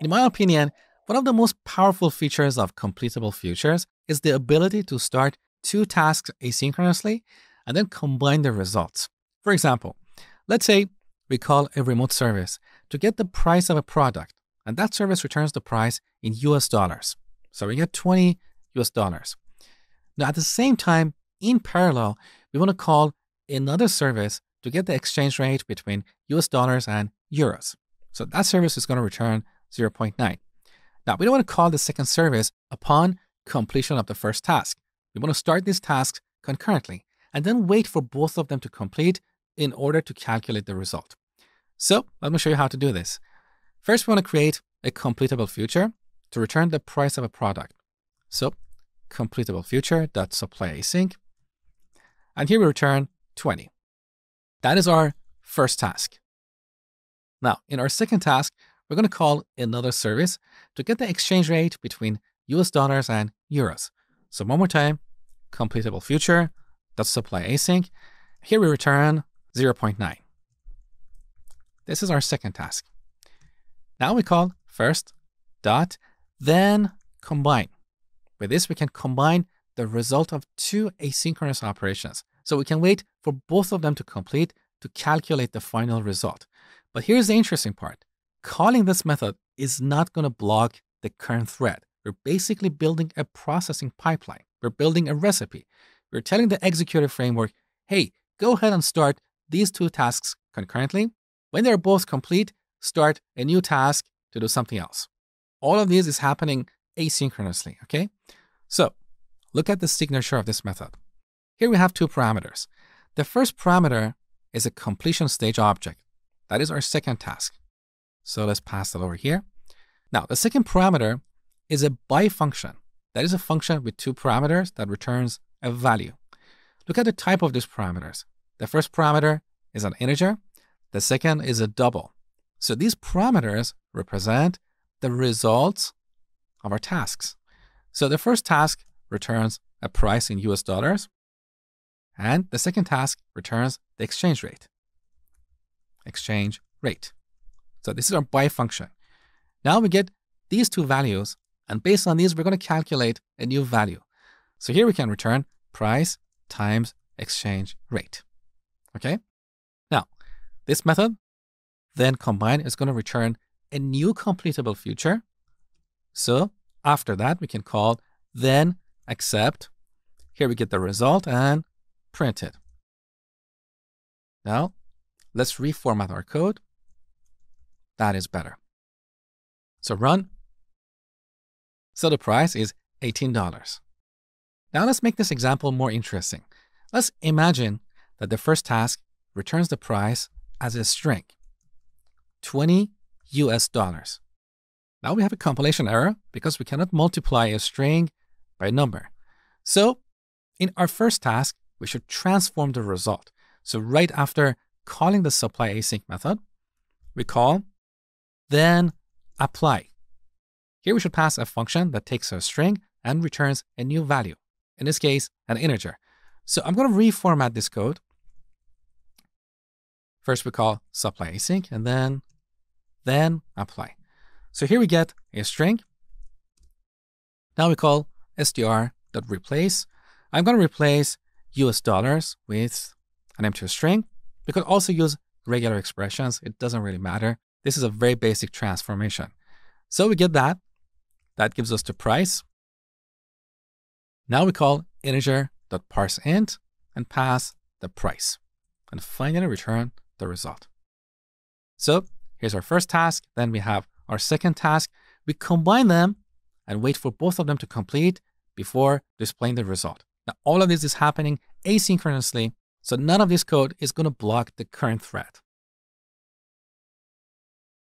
In my opinion, one of the most powerful features of completable futures is the ability to start two tasks asynchronously and then combine the results. For example, let's say we call a remote service to get the price of a product, and that service returns the price in US dollars. So we get 20 US dollars. Now, at the same time, in parallel, we want to call another service to get the exchange rate between US dollars and euros. So that service is going to return 0.9. Now, we don't want to call the second service upon completion of the first task. We want to start these tasks concurrently and then wait for both of them to complete in order to calculate the result. So let me show you how to do this. First, we want to create a completable future to return the price of a product. So completable future.supply async. And here we return 20. That is our first task. Now, in our second task, we're going to call another service to get the exchange rate between US dollars and euros. So one more time, completable future.supply async. Here we return 0.9. This is our second task. Now we call first dot, then combine. With this, we can combine the result of two asynchronous operations. So we can wait for both of them to complete to calculate the final result. But here's the interesting part. Calling this method is not going to block the current thread. We're basically building a processing pipeline. We're building a recipe. We're telling the executive framework, hey, go ahead and start these two tasks concurrently. When they're both complete, start a new task to do something else. All of this is happening asynchronously, okay? So look at the signature of this method. Here we have two parameters. The first parameter is a completion stage object. That is our second task. So let's pass that over here. Now, the second parameter is a by function. That is a function with two parameters that returns a value. Look at the type of these parameters. The first parameter is an integer. The second is a double. So these parameters represent the results of our tasks. So the first task returns a price in US dollars, and the second task returns the exchange rate. Exchange rate. So this is our by function. Now we get these two values, and based on these, we're going to calculate a new value. So here we can return price times exchange rate. Okay? Now, this method, then combine, is going to return a new completable future. So after that, we can call then accept. Here we get the result and print it. Now, let's reformat our code. That is better. So run. So the price is $18. Now let's make this example more interesting. Let's imagine that the first task returns the price as a string, 20 US dollars. Now we have a compilation error because we cannot multiply a string by a number. So in our first task, we should transform the result. So right after calling the supply async method, we call then apply. Here we should pass a function that takes a string and returns a new value. In this case, an integer. So I'm going to reformat this code. First we call supply async and then apply. So here we get a string. Now we call str.replace. I'm going to replace US dollars with an empty string. We could also use regular expressions. It doesn't really matter. This is a very basic transformation. So we get that. That gives us the price. Now we call integer.parseInt and pass the price. And finally return the result. So here's our first task. Then we have our second task. We combine them and wait for both of them to complete before displaying the result. Now all of this is happening asynchronously, so none of this code is going to block the current thread.